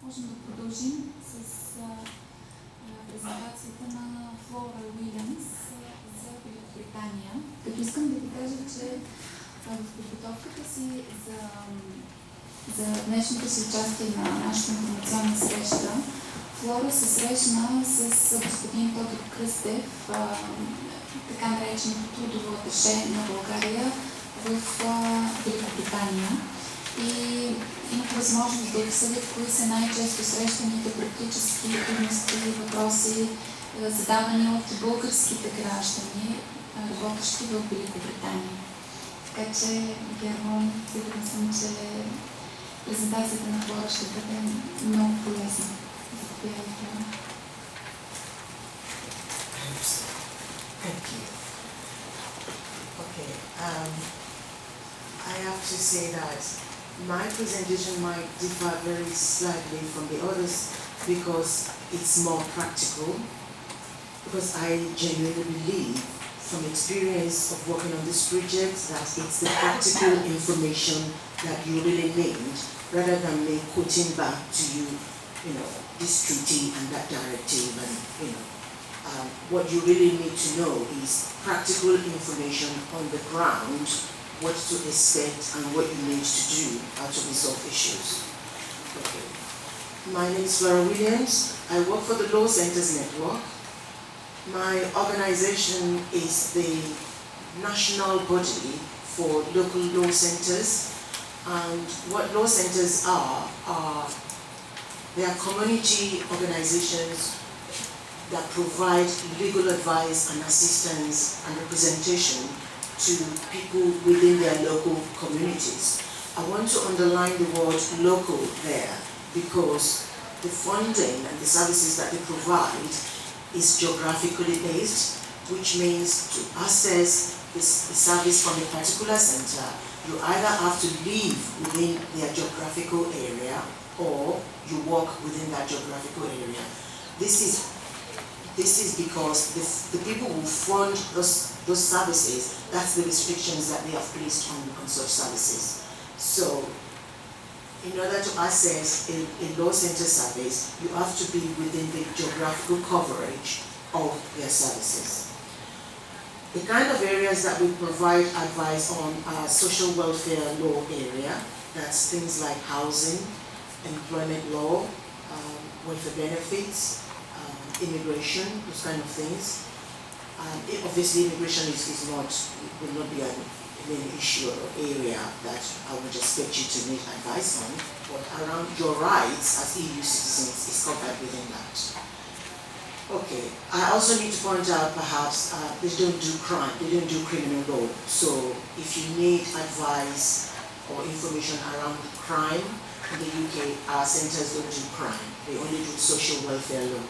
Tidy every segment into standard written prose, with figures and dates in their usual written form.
можем да продължим с презентацията на Флора Уилямс за Великобритания. Като искам да ви кажа, че в подготовката си за днешното си участие на нашата информационна среща, Флора се срещна с господин Тодор Кръстев, така нареченото трудово аташе на България в Великобритания. И имах възможност да обсъдят кои са най-често срещаните практически трудности и въпроси, задавани от българските граждани, работещи в Великобритания. Така че, вярвам, сигурна съм, че презентацията на Флора ще бъде много полезна. Заповядайте. Thank you. Okay, I have to say that my presentation might differ very slightly from the others because it's more practical, because I genuinely believe from experience of working on this project that it's the practical information that you really need rather than me quoting back to you, this treaty and that directive and, what you really need to know is practical information on the ground, what to expect and what you need to do how to resolve issues. Okay. My name is Flora Uilямs. I work for the Law Centers Network. My organization is the national body for local law centers, and what law centers are they are community organizations that provide legal advice and assistance and representation to people within their local communities. I want to underline the word local there because the funding and the services that they provide is geographically based, which means to access the service from a particular center, you either have to live within their geographical area or you work within that geographical area. This is because the people who fund those services, that's the restrictions that they have placed on such services. So, in order to access a law center service, you have to be within the geographical coverage of their services. The kind of areas that we provide advice on are social welfare law area, that's things like housing, employment law, welfare benefits, immigration, those kind of things. Obviously, immigration will not be an issue or area that I would expect you to make advice on, but around your rights as EU citizens is covered within that. Okay, I also need to point out perhaps they don't do crime, they don't do criminal law. So if you need advice or information around crime in the UK, our centers don't do crime, they only do social welfare law.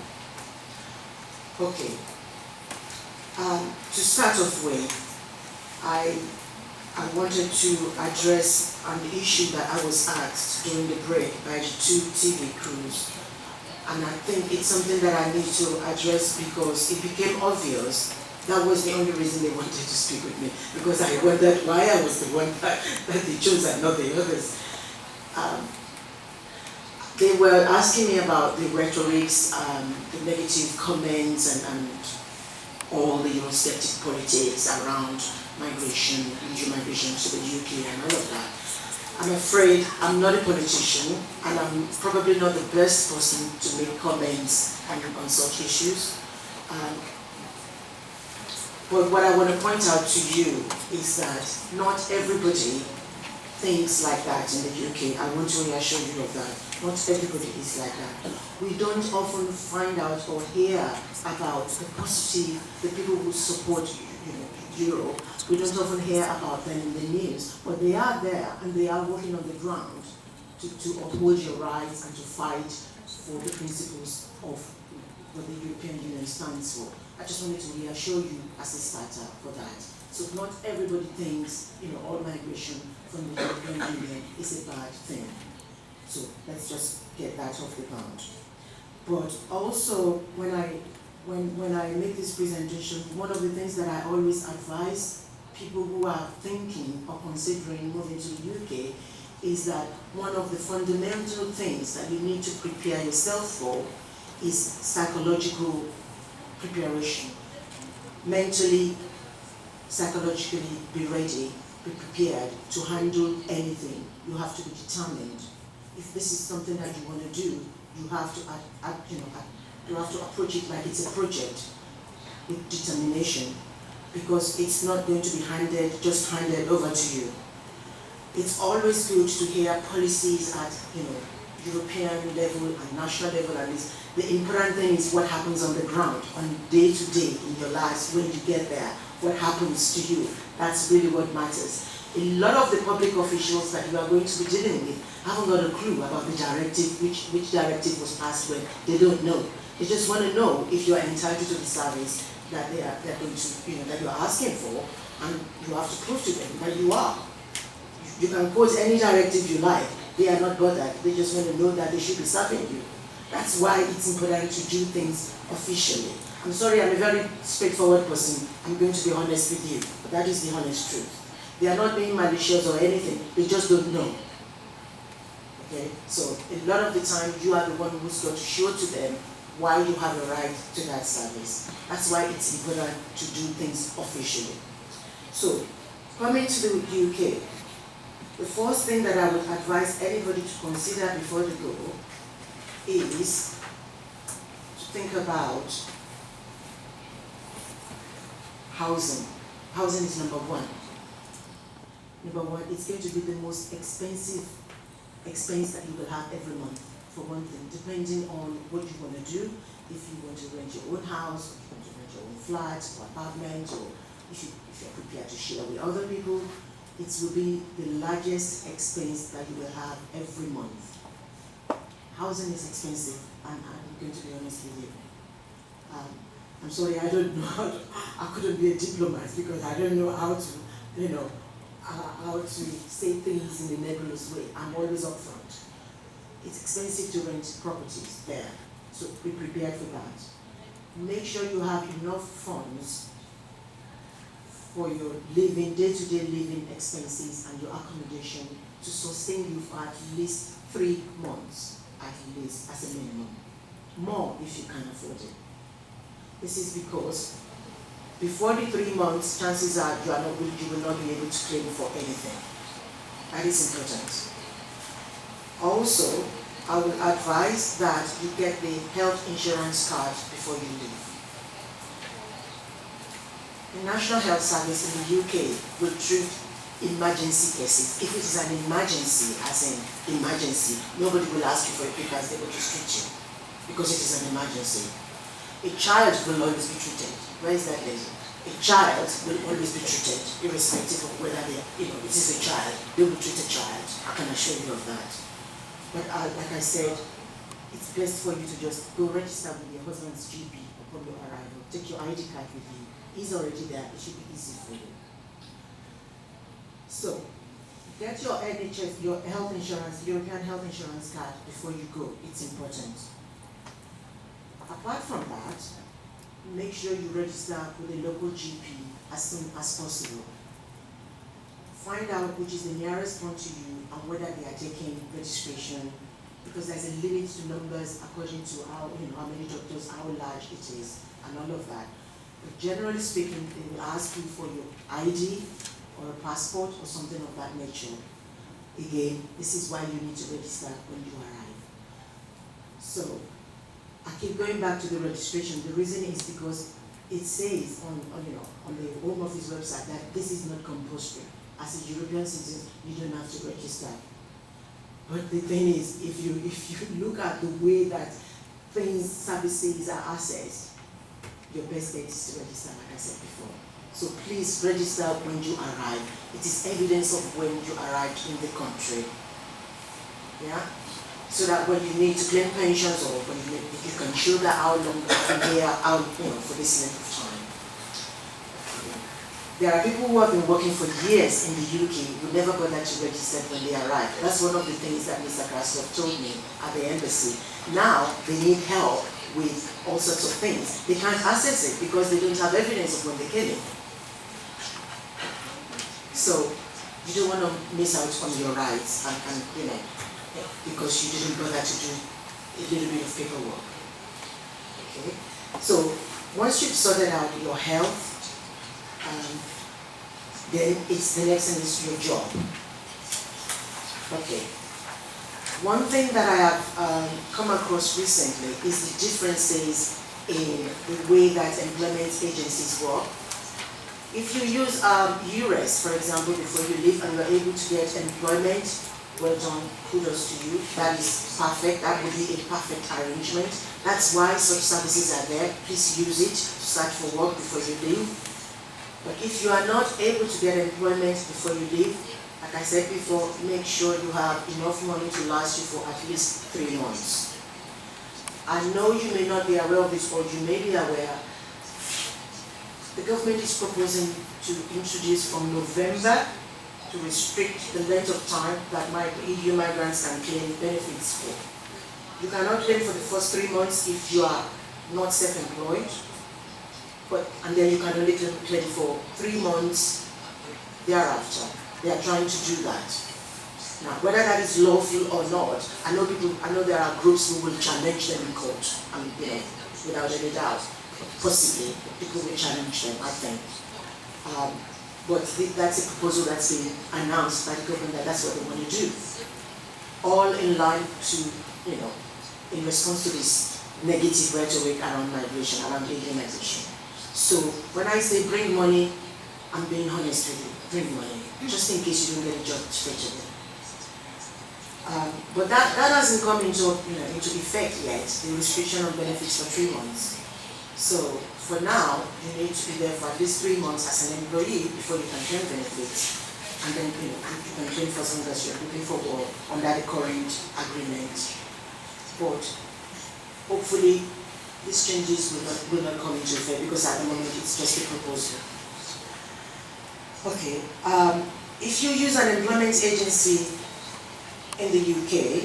Okay, to start off with, I wanted to address an issue that I was asked during the break by the two TV crews. And I think it's something that I need to address because it became obvious that was the only reason they wanted to speak with me, because I wondered why I was the one that they chose and not the others. They were asking me about the rhetorics, the negative comments and all the Eurosceptic politics around migration, legal migration to the UK and all of that. I'm afraid I'm not a politician and I'm probably not the best person to make comments on such issues. But what I want to point out to you is that not everybody thinks like that in the UK. I want to reassure you of that. Not everybody is like that. We don't often find out or hear about the people who support Europe. We don't often hear about them in the news, but they are there and they are working on the ground to uphold your rights and to fight for the principles of what the European Union stands for. I just wanted to reassure you as a starter for that. So not everybody thinks, all migration from the European Union is a bad thing. So let's just get that off the ground. But also, when I make this presentation, one of the things that I always advise people who are thinking or considering moving to the UK is that one of the fundamental things that you need to prepare yourself for is psychological preparation. Mentally, psychologically be ready, be prepared to handle anything. You have to be determined. If this is something that you want to do, you have to you have to approach it like it's a project with determination, because it's not going to be just handed over to you. It's always good to hear policies at European level and national level, and the important thing is what happens on the ground, on day to day in your lives when you get there. What happens to you? That's really what matters. A lot of the public officials that you are going to be dealing with haven't got a clue about the directive, which directive was passed when. They don't know. They just want to know if you are entitled to the service that they're going to, that you are asking for, and you have to prove to them that you are. You can quote any directive you like. They are not bothered. They just want to know that they should be serving you. That's why it's important to do things officially. I'm sorry, I'm a very straightforward person. I'm going to be honest with you, but that is the honest truth. They are not being malicious or anything. They just don't know. Okay? So a lot of the time, you are the one who's got to show to them why you have a right to that service. That's why it's important to do things officially. So, coming to the UK, the first thing that I would advise anybody to consider before they go is to think about housing. Housing is number one. Number one, it's going to be the most expensive expense that you will have every month, for one thing, depending on what you want to do. If you want to rent your own house, or if you want to rent your own flat or apartment, or if you're prepared to share with other people, it will be the largest expense that you will have every month. Housing is expensive, and I'm going to be honest with you. I'm sorry, I don't know I couldn't be a diplomat because I don't know how to, how to say things in a nebulous way. I'm always upfront. It's expensive to rent properties there, so be prepared for that. Make sure you have enough funds for your living, day-to-day living expenses and your accommodation to sustain you for at least 3 months, at least as a minimum. More if you can afford it. This is because before the 3 months, chances are you will not be able to claim for anything. That is important. Also, I would advise that you get the health insurance card before you leave. The National Health Service in the UK will treat emergency cases. If it is an emergency, as in emergency, nobody will ask you for a papers, they will just treat you because it is an emergency. A child will always be treated. Where is that lady? A child will always be treated, irrespective of whether it is a child. They will treat a child. I can assure you of that. But like I said, it's best for you to just go register with your husband's GP upon your arrival. Take your ID card with you. He's already there. It should be easy for you. So, get your NHS, your health insurance, European health insurance card before you go. It's important. Apart from that, make sure you register with a local GP as soon as possible. Find out which is the nearest one to you and whether they are taking registration, because there's a limit to numbers according to how many doctors, how large it is, and all of that. But generally speaking, they will ask you for your ID or a passport or something of that nature. Again, this is why you need to register when you arrive. So, I keep going back to the registration. The reason is because it says on the Home Office website that this is not compulsory. As a European citizen, you don't have to register. But the thing is, if you look at the way that services are assessed, your best bet is to register, like I said before. So please register when you arrive. It is evidence of when you arrived in the country. Yeah? So that when you need to claim pensions or when you can show that how long you've been here, for this length of time. There are people who have been working for years in the UK who never bothered to register when they arrived. That's one of the things that Mr. Krasnov told me at the embassy. Now they need help with all sorts of things. They can't access it because they don't have evidence of when they came in. So you don't want to miss out on your rights and because you didn't bother to do a little bit of paperwork. Okay? So once you've sorted out your health, then it's the next thing is your job. Okay. One thing that I have come across recently is the differences in the way that employment agencies work. If you use URES, for example, before you leave and you're able to get employment, well done, kudos to you. That is perfect. That would be a perfect arrangement. That's why such services are there. Please use it to search for work before you leave. But if you are not able to get employment before you leave, like I said before, make sure you have enough money to last you for at least 3 months. I know you may not be aware of this, or you may be aware. The government is proposing to introduce from November to restrict the length of time that EU migrants can claim benefits for. You cannot claim for the first 3 months if you are not self-employed, and then you can only claim for 3 months thereafter. They are trying to do that. Now, whether that is lawful or not, I know there are groups who will challenge them in court, without any doubt. Possibly, people will challenge them, I think. But that's a proposal that's been announced by the government that that's what they want to do. All in line to, in response to this negative rhetoric around migration, around illegal migration. So when I say bring money, I'm being honest with you, bring money, just in case you don't get a job straight away. But that hasn't come into effect yet, the restriction of benefits for 3 months. So for now, you need to be there for at least 3 months as an employee before you can claim benefits. And then you can claim for as long as you're looking for work under the current agreement. But hopefully these changes will not come into effect, because at the moment it's just a proposal. Okay. If you use an employment agency in the UK,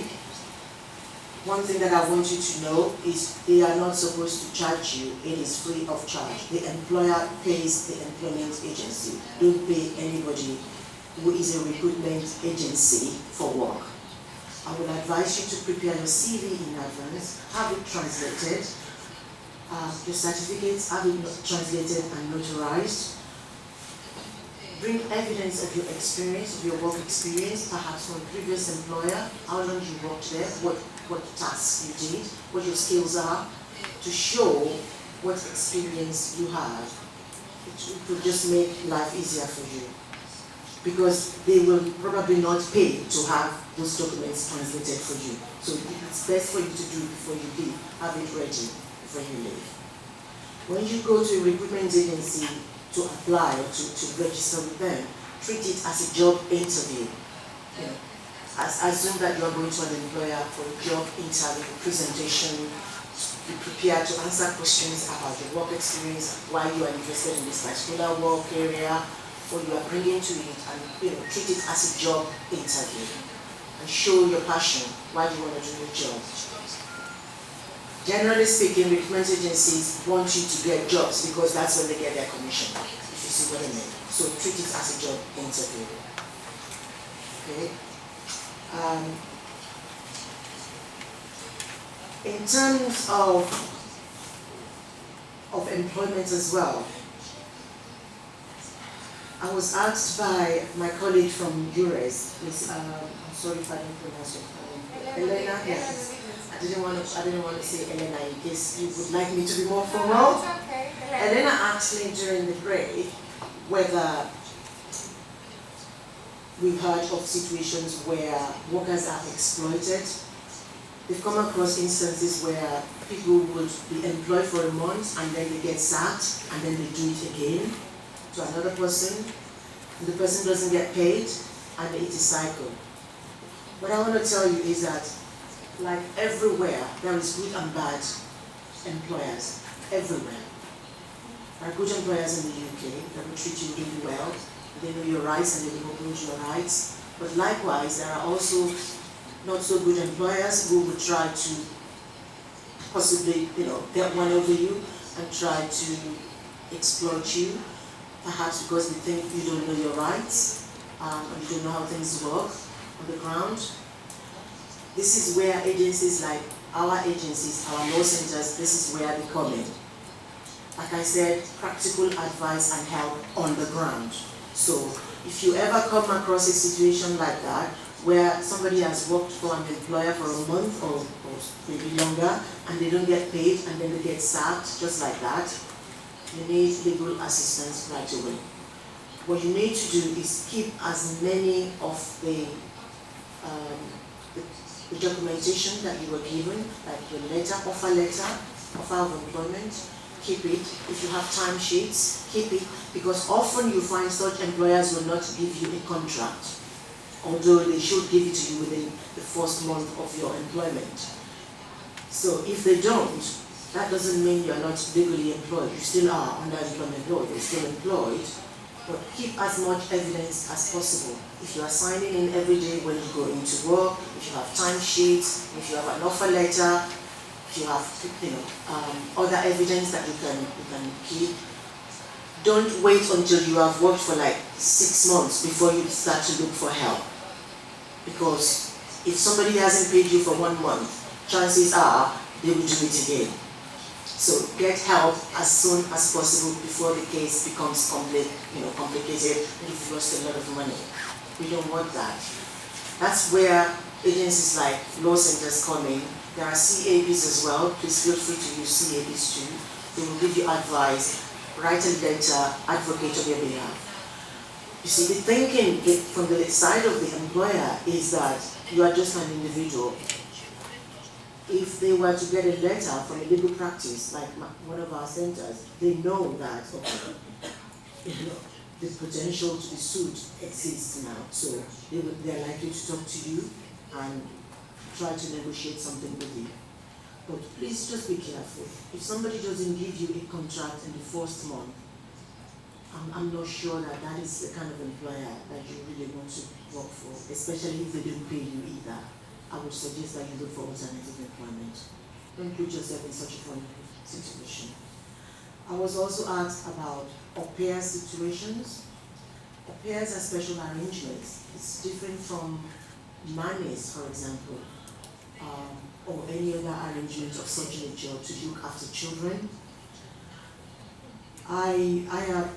one thing that I want you to know is they are not supposed to charge you. It is free of charge. The employer pays the employment agency. Don't pay anybody who is a recruitment agency for work. I would advise you to prepare your CV in advance, have it translated, your certificates, have it translated and notarized. Bring evidence of your experience, of your work experience, perhaps from a previous employer, how long you worked there, what tasks you did, what your skills are, to show what experience you have. It will just make life easier for you. Because they will probably not pay to have those documents translated for you. So it's best for you to do before you leave, have it ready before you leave. When you go to a recruitment agency to apply or to register with them, treat it as a job interview. Assume that you are going to an employer for a job interview, presentation. Be prepared to answer questions about your work experience, why you are interested in this particular work area, what you are bringing to it, and treat it as a job interview. And show your passion, why you want to do your job. Generally speaking, recruitment agencies want you to get jobs because that's when they get their commission, if you see what I mean. So treat it as a job interview. Okay. In terms of employment as well, I was asked by my colleague from URES, I'm sorry if I didn't pronounce your name. Elena, yes. I didn't want to say Elena in case you would like me to be more formal. No, it's okay. Elena asked me during the break whether we've heard of situations where workers are exploited. We've come across instances where people would be employed for a month and then they get sacked and then they do it again to another person. And the person doesn't get paid and it's a cycle. What I want to tell you is that, like everywhere, there is good and bad employers. Everywhere. There are good employers in the UK that will treat you really well. They know your rights and they will uphold your rights. But likewise, there are also not so good employers who will try to possibly, get one over you and try to exploit you, perhaps because they think you don't know your rights. and you don't know how things work on the ground, this is where agencies like our agencies, our law centers, this is where they come in. Like I said, practical advice and help on the ground. So if you ever come across a situation like that, where somebody has worked for an employer for a month or maybe longer, and they don't get paid, and then they get sacked just like that, you need legal assistance right away. What you need to do is keep as many of the documentation that you were given, like your letter, offer of employment, keep it. If you have timesheets, keep it, because often you find such employers will not give you a contract, although they should give it to you within the first month of your employment. So if they don't, that doesn't mean you're not legally employed. You still are under employment law, you're still employed, but keep as much evidence as possible. If you are signing in every day when you go into work, if you have timesheets, if you have an offer letter, if you have other evidence that you can keep, don't wait until you have worked for like 6 months before you start to look for help. Because if somebody hasn't paid you for 1 month, chances are they will do it again. So get help as soon as possible before the case becomes complicated and you've lost a lot of money. We don't want that. That's where agencies like law centers come in. There are CABs as well. Please feel free to use CABs too. They will give you advice, write a letter, advocate on your behalf. You see, the thinking from the side of the employer is that you are just an individual. If they were to get a letter from a legal practice, like one of our centers, they know that the potential to be sued exists now. So they're likely to talk to you and try to negotiate something with you. But please just be careful. If somebody doesn't give you a contract in the first month, I'm not sure that is the kind of employer that you really want to work for, especially if they don't pay you either. I would suggest that you look for alternative employment. Don't put yourself in such a vulnerable situation. I was also asked about au pair situations. Au pairs are special arrangements. It's different from nannies, for example, or any other arrangement of such nature to look after children. I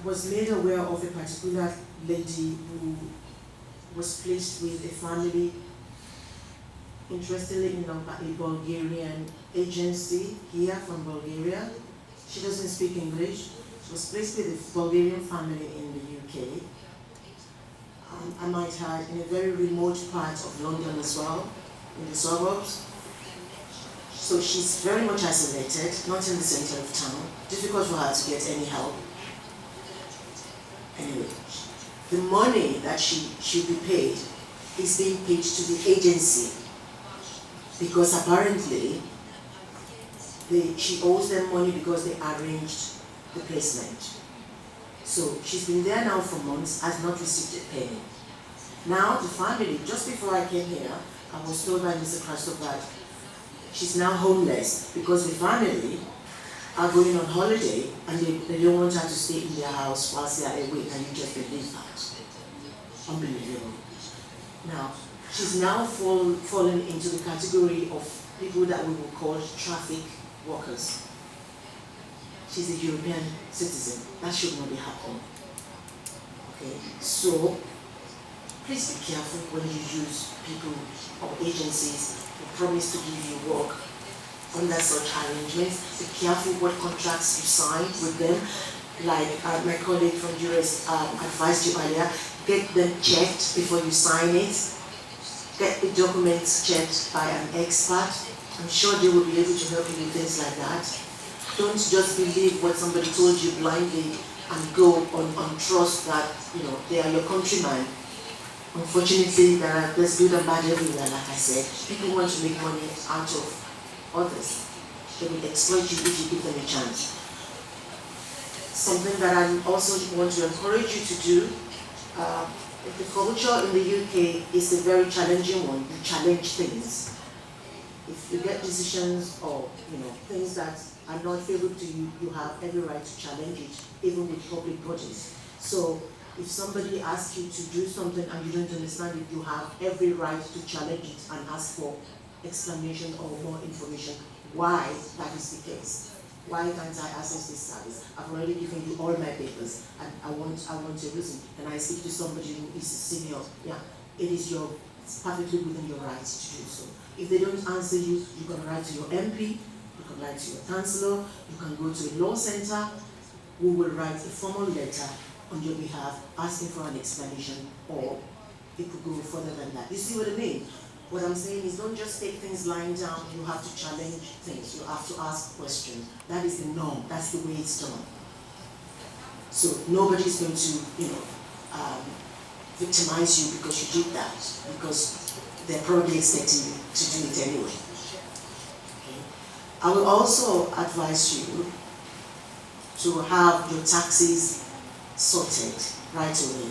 was made aware of a particular lady who was placed with a family, interestingly enough, a Bulgarian agency here from Bulgaria. She doesn't speak English. She was placed with a Bulgarian family in the UK. I might add, in a very remote part of London as well, in the suburbs. So she's very much isolated, not in the center of town. Difficult for her to get any help. Anyway, the money that she should be paid is being paid to the agency, because apparently she owes them money because they arranged the placement. So she's been there now for months, has not received a penny. Now the family, just before I came here, I was told by Mr. Christoph that she's now homeless because the family are going on holiday and they don't want her to stay in their house whilst they are away. Can you just believe that? Unbelievable. Now, she's now fallen into the category of people that we will call traffic workers. She's a European citizen. That should not be happening. Okay, so please be careful when you use people or agencies who promise to give you work under such arrangements. Be careful what contracts you sign with them. Like my colleague from Juris advised you earlier, get them checked before you sign it. Get the documents checked by an expert. I'm sure they will be able to help you with things like that. Don't just believe what somebody told you blindly and go on trust that they are your countrymen. Unfortunately, there's good and bad everywhere, like I said. People want to make money out of others. They will exploit you if you give them a chance. Something that I also want to encourage you to do, the culture in the UK is a very challenging one. You challenge things. If you get decisions or things that are not favorable to you, you have every right to challenge it, even with public bodies. So If somebody asks you to do something and you don't understand it, you have every right to challenge it and ask for explanation or more information why that is the case. Why can't I access this service? I've already given you all my papers and I want a reason. Can I speak to somebody who is senior? Yeah, it's perfectly within your rights to do so. If they don't answer you, you can write to your MP, you can write to your chancellor, you can go to a law center who will write a formal letter on your behalf asking for an explanation, or it could go further than that. You see what I mean? What I'm saying is, don't just take things lying down. You have to challenge things. You have to ask questions. That is the norm. That's the way it's done. So nobody's going to, victimize you because you did that, because they're probably expecting you to do it anyway. Okay. I will also advise you to have your taxes sorted right away.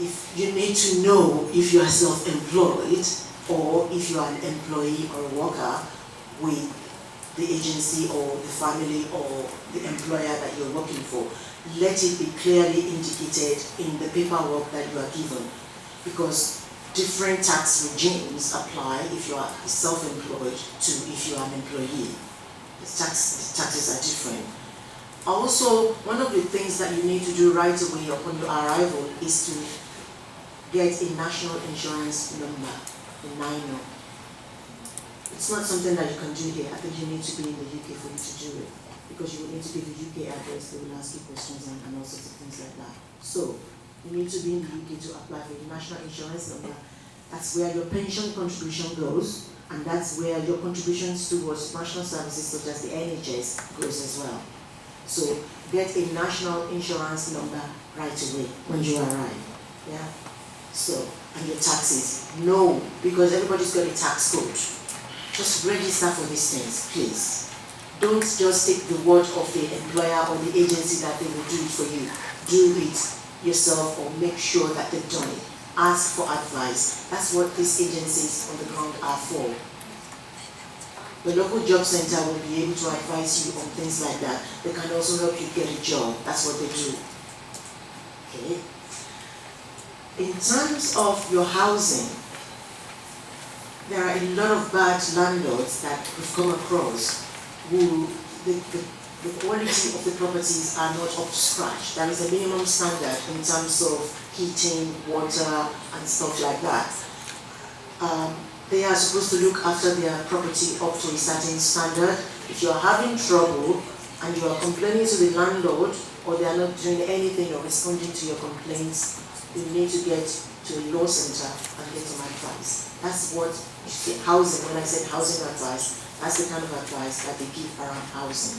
If you need to know if you are self-employed or if you are an employee or a worker with the agency or the family or the employer that you're working for, let it be clearly indicated in the paperwork that you are given, because different tax regimes apply if you are self-employed to if you are an employee. The taxes are different. Also, one of the things that you need to do right away upon your arrival is to get a national insurance number, a NINO. It's not something that you can do here. I think you need to be in the UK for you to do it, because you will need to give a UK address, they will ask you questions and all sorts of things like that. So, you need to be in the UK to apply for the national insurance number. That's where your pension contribution goes, and that's where your contributions towards national services such as the NHS goes as well. So, get a national insurance number right away when you arrive. Yeah? So, and your taxes. No, because everybody's got a tax code. Just register for these things, please. Don't just take the word of the employer or the agency that they will do it for you. Do it yourself, or make sure that they've done it. Ask for advice. That's what these agencies on the ground are for. The local job center will be able to advise you on things like that. They can also help you get a job. That's what they do. Okay. In terms of your housing, there are a lot of bad landlords that we've come across who the quality of the properties are not up to scratch. There is a minimum standard in terms of heating, water, and stuff like that. They are supposed to look after their property up to a certain standard. If you are having trouble and you are complaining to the landlord, or they are not doing anything or responding to your complaints, you need to get to a law center and get some advice. That's what you see, housing, when I said housing advice, that's the kind of advice that they give around housing.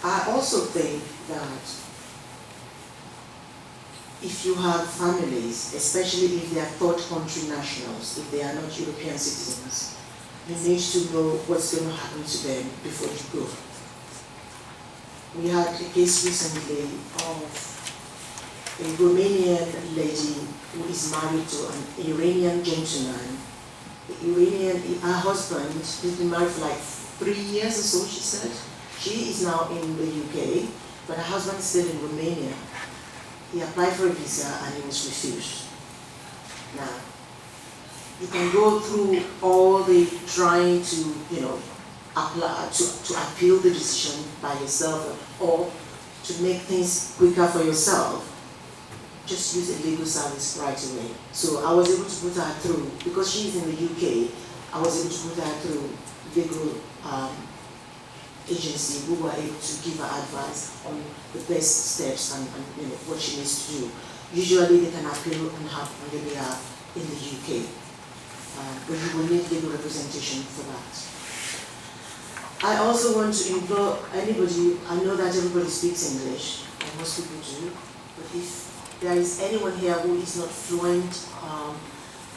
I also think that if you have families, especially if they are third country nationals, if they are not European citizens, you need to know what's going to happen to them before you go. We had a case recently of a Romanian lady who is married to an Iranian gentleman. Her husband, he's been married for like 3 years or so, she said. She is now in the UK, but her husband is still in Romania. He applied for a visa and he was refused. Now, you can go through all the trying to, apply to appeal the decision by yourself, or to make things quicker for yourself. Just use a legal service right away. So I was able to put her through, because she's in the UK, I was able to put her through legal agency who were able to give her advice on the best steps and what she needs to do. Usually they can appeal on your behalf in the UK, but you will need legal representation for that. I also want to implore anybody, I know that everybody speaks English, and most people do, but if there is anyone here who is not fluent,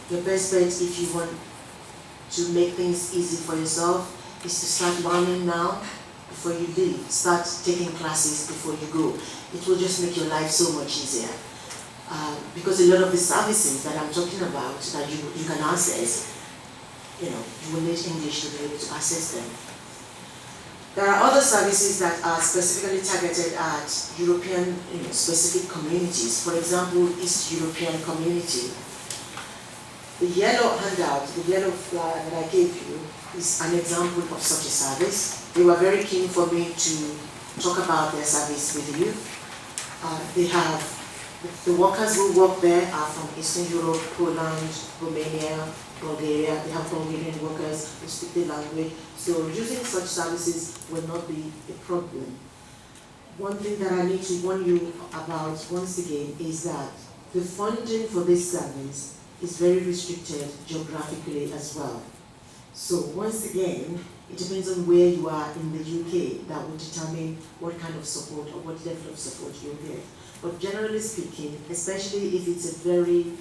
your best bet, if you want to make things easy for yourself, is to start learning now before you leave. Start taking classes before you go. It will just make your life so much easier. Because a lot of the services that I'm talking about that you can access, you will need English to be able to access them. There are other services that are specifically targeted at European specific communities. For example, East European community. The yellow handout, the yellow flyer that I gave you is an example of such a service. They were very keen for me to talk about their service with you. They have, the workers who work there are from Eastern Europe, Poland, Romania, Bulgaria. They have Bulgarian workers who speak the language. So using such services will not be a problem. One thing that I need to warn you about once again is that the funding for this service is very restricted geographically as well. So once again, it depends on where you are in the UK that will determine what kind of support or what level of support you'll get. But generally speaking, especially if it's a very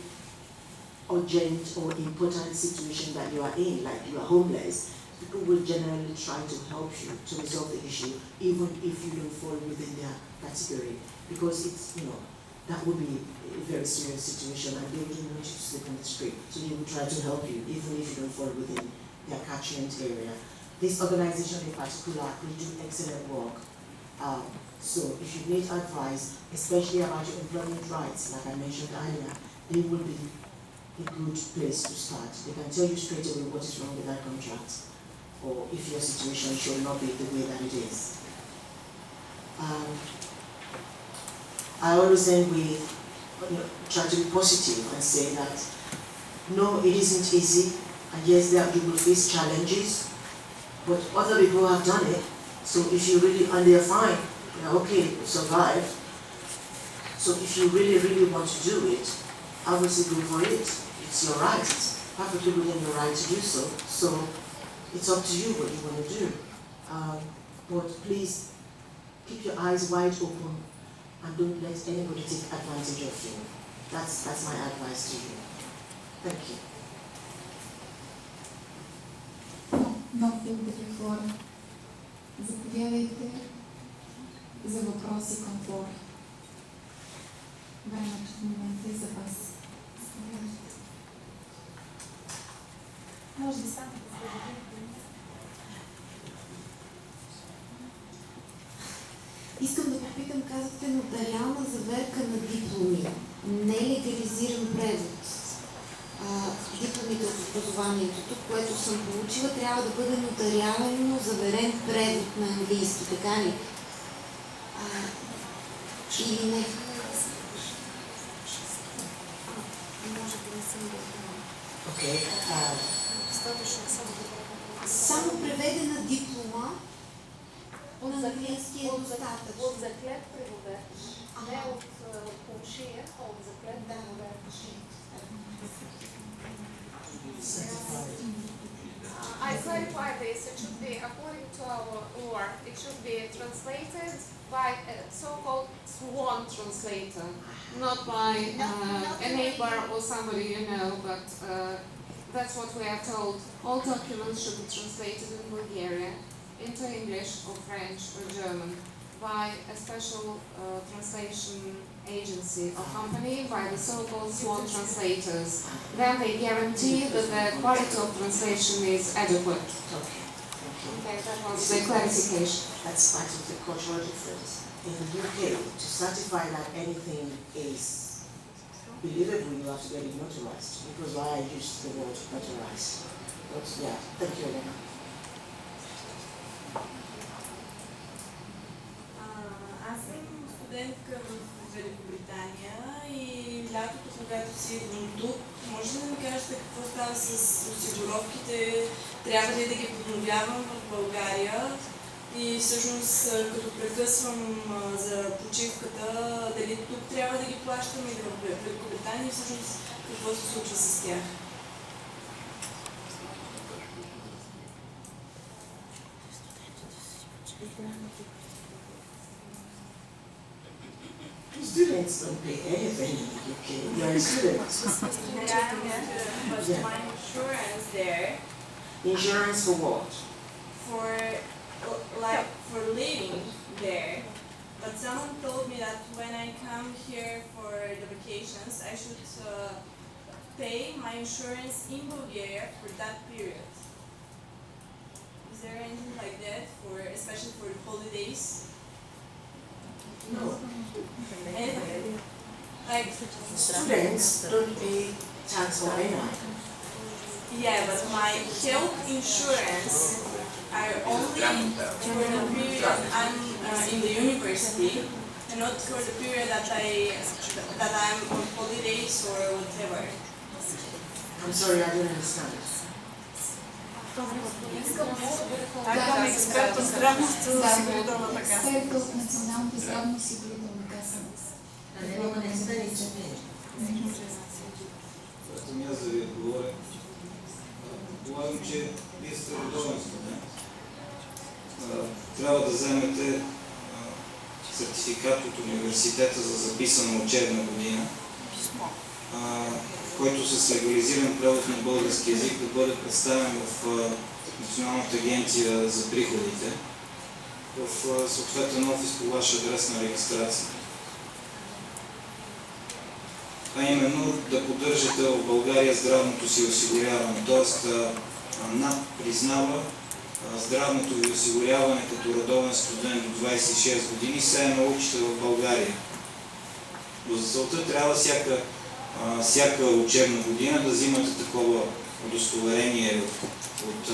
urgent or important situation that you are in, like you are homeless, people will generally try to help you to resolve the issue, even if you don't fall within their category, because it's, that would be a very serious situation and they wouldn't want you to sleep on the street. So they will try to help you, even if you don't fall within their catchment area. This organization in particular, they do excellent work. So if you need advice, especially about your employment rights, like I mentioned earlier, they will be a good place to start. They can tell you straight away what is wrong with that contract, or if your situation should not be the way that it is. I always end with, try to be positive and say that, no, it isn't easy, and yes, you will face challenges, but other people have done it, so if you really, and they're fine, okay, you survived. So if you really, really want to do it, I would say go for it. It's your right, perfectly within your right to do so. So it's up to you what you want to do. But please keep your eyes wide open and don't let anybody take advantage of you. That's my advice to you. Thank you. Много благодаря, Флора. Заповядайте за въпроси към Флора. Времето в момента е за вас. Заповядайте. Може да стане да следите. Искам да попитам, казахте нотариална заверка на дипломи, нелегализиран превод. Дипломите от образованието, тук, което съм получила, трябва да бъде нотариално заверен превод на английски, така ли? Или не? Може да не съм готова. Само преведена диплома от английски е достатъчно. От заклет преводеш, не от помшия, а от заклет преводеш. I clarify this. It should be, according to our law, it should be translated by a so-called sworn translator, not by a neighbor or somebody you know, but that's what we are told. All documents should be translated in Bulgaria into English or French or German by a special translation agency or company, by the so-called sworn translators. Then they guarantee that the quality of translation is adequate. Okay, that was the clarification. That's part of the cultural difference. In the UK, to certify that anything is believable, you have to get it notarized. It was why I used the word notarized. But yeah, thank you, Elena. Аз съм студентка в Великобритания и лятото, когато си идвам тук, може да ми кажете какво става с осигуровките, трябва ли да ги подновявам в България и всъщност като прекъсвам за почивката, дали тук трябва да ги плащам или в Великобритания и всъщност какво се случва с тях? Students don't pay anything in the UK. You're a student. But my insurance there. Insurance for what? For living there. But someone told me that when I come here for the vacations, I should pay my insurance in Bulgaria for that period. Is there anything like that, especially for the holidays? No. Anything? Like, Students don't pay tax or anything. yeah, but my health insurance are only for the period I'm in the university, and not for the period that I'm on holidays or whatever. I'm sorry, I don't understand. Там експерт от здравноосигурителната каса. Експерт от Националната здравноосигурителна каса. Аз да ви отговоря. Предполагам, че вие сте редовен студент. Трябва да вземете сертификат от университета за записана учебна година, който с легализиран превод на български език да бъде представен в Националната агенция за приходите в съответен офис по ваш адрес на регистрация. А именно да поддържате в България здравното си осигуряване, т.е. НАП признава здравното ви осигуряване като редовен студент до 26 години, все едно учите в България. Но за целта трябва всяка учебна година да взимате такова удостоверение от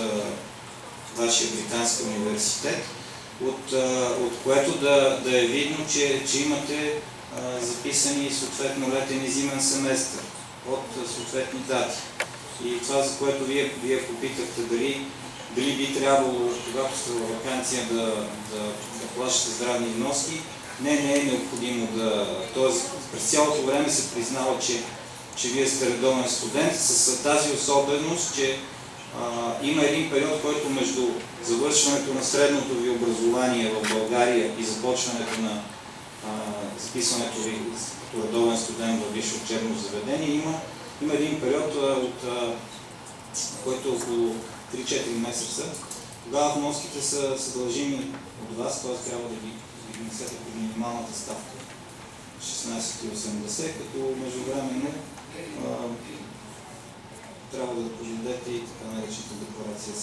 вашия британски университет, от което да е видно, че имате записани съответно летен и зимен семестър от съответни дати. И това, за което вие попитахте, дали би трябвало, когато сте във ваканция, да плащате здравни вноски, не е необходимо да... Тоест, през цялото време се признава, че вие сте редовен студент, с тази особеност, че има един период, който между завършването на средното ви образование в България и започването на записването ви като редовен студент в висше учебно заведение, има един период, който е около 3-4 месеца. Тогава вноските са дължими от вас, т.е. трябва да ги внесете по минималната ставка 16,80, като междувременно трябва да подадете и така наречената декларация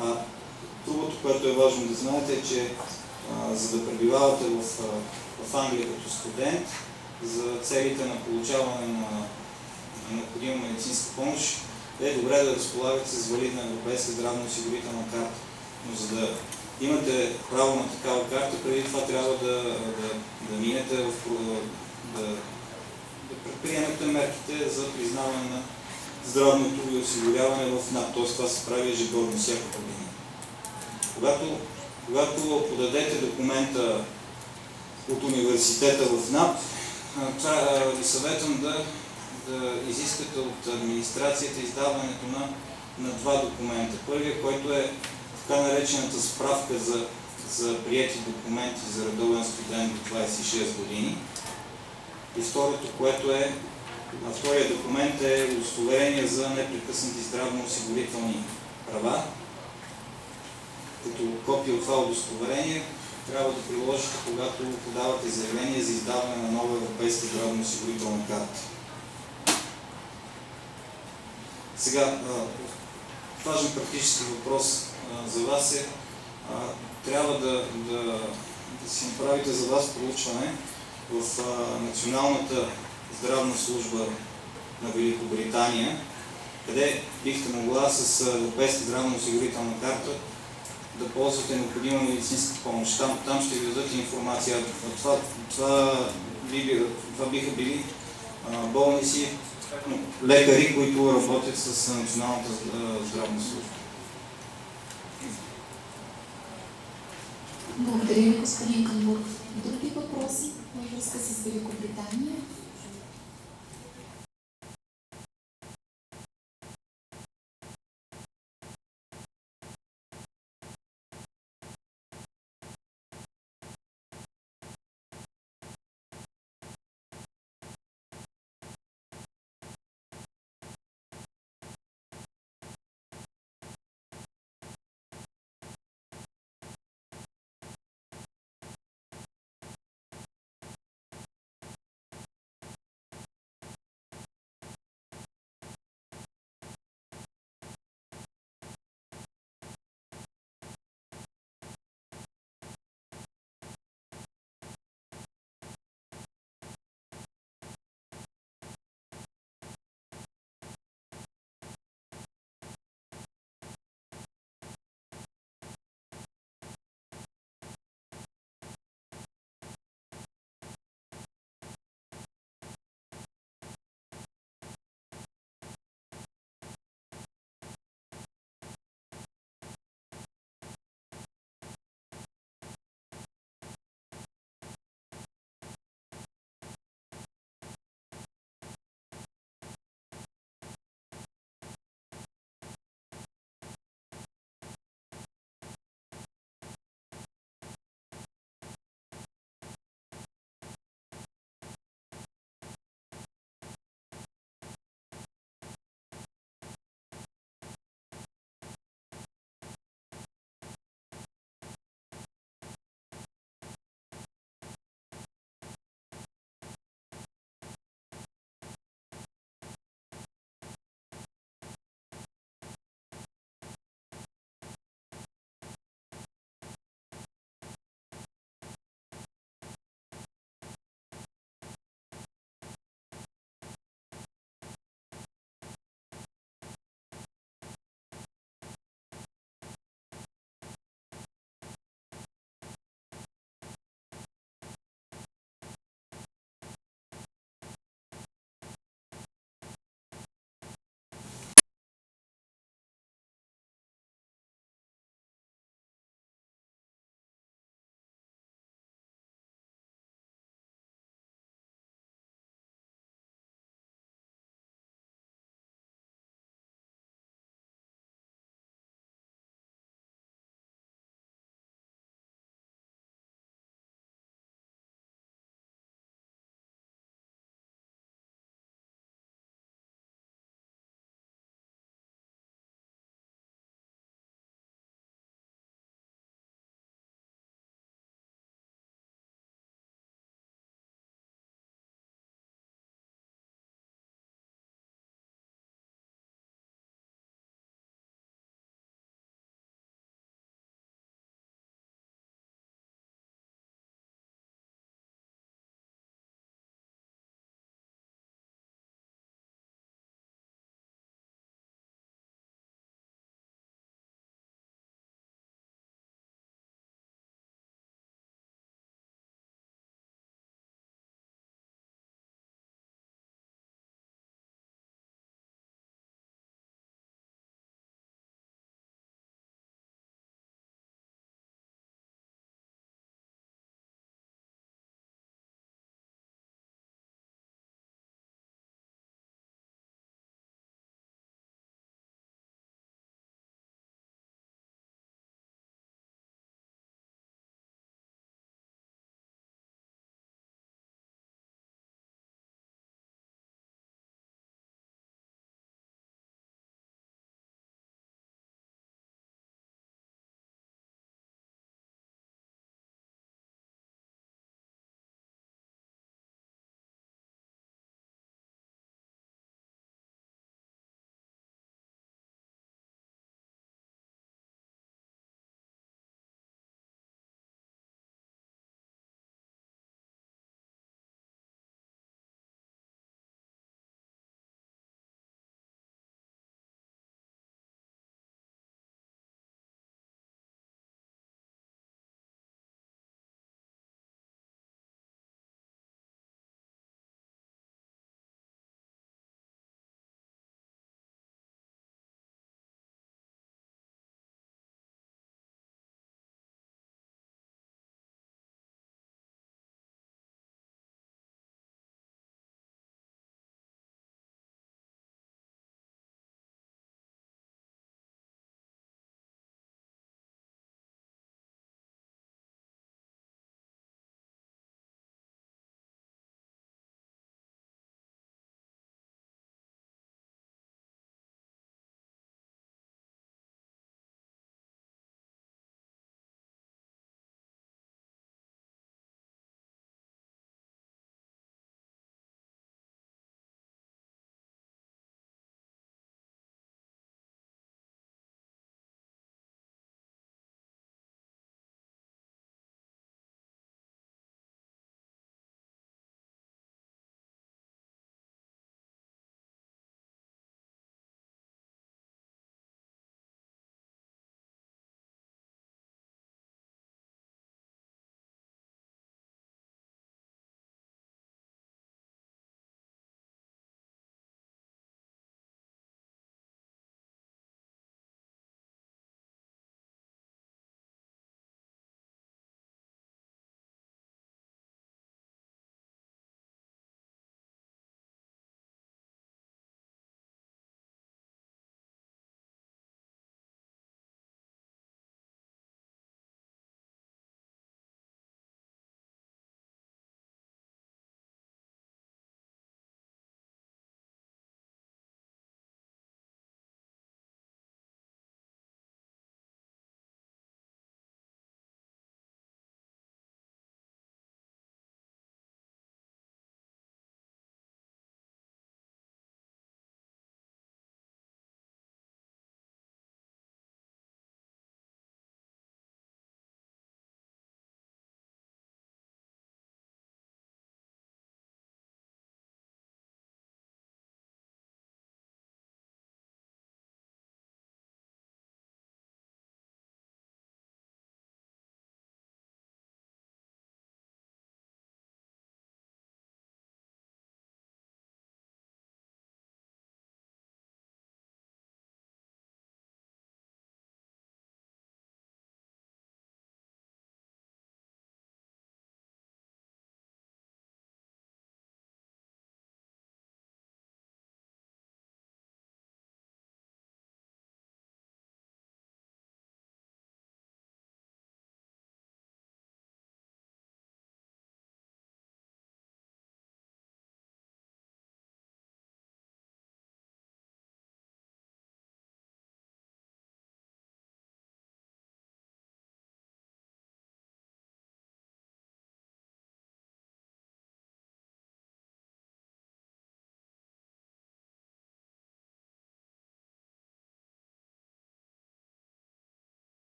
7. Другото, което е важно да знаете, е, че за да пребивавате в Англия като студент, за целите на получаване на необходима медицинска помощ, е добре да разполагате с валидна европейска здравноосигурителна карта. Но за да имате право на такава карта, преди това трябва да минете да предприемете мерките за признаване на здравното ви осигуряване в НАП. Т.е. това се прави ежегодно всяка година. Когато подадете документа от университета в НАП, ви съветвам да изискате от администрацията издаването на два документа. Първият, който е така наречената справка за приети документи за редовен студент до 26 години. И вторият документ е удостоверение за непрекъснати здравно-осигурителни права. Като копия от това удостоверение трябва да приложите, когато подавате заявление за издаване на нова европейска здравно-осигурителна карта. Сега, важен практически въпрос за вас е, трябва да си направите за вас проучване в Националната здравна служба на Великобритания, къде бихте могла с европейска здравно-осигурителна карта да ползвате необходима медицинска помощ. Там ще ви дадат информация. Това биха били болници, лекари, които работят с Националната здравна служба. Благодаря ви, господин Камбуров. Други въпроси във връзка с Великобритания?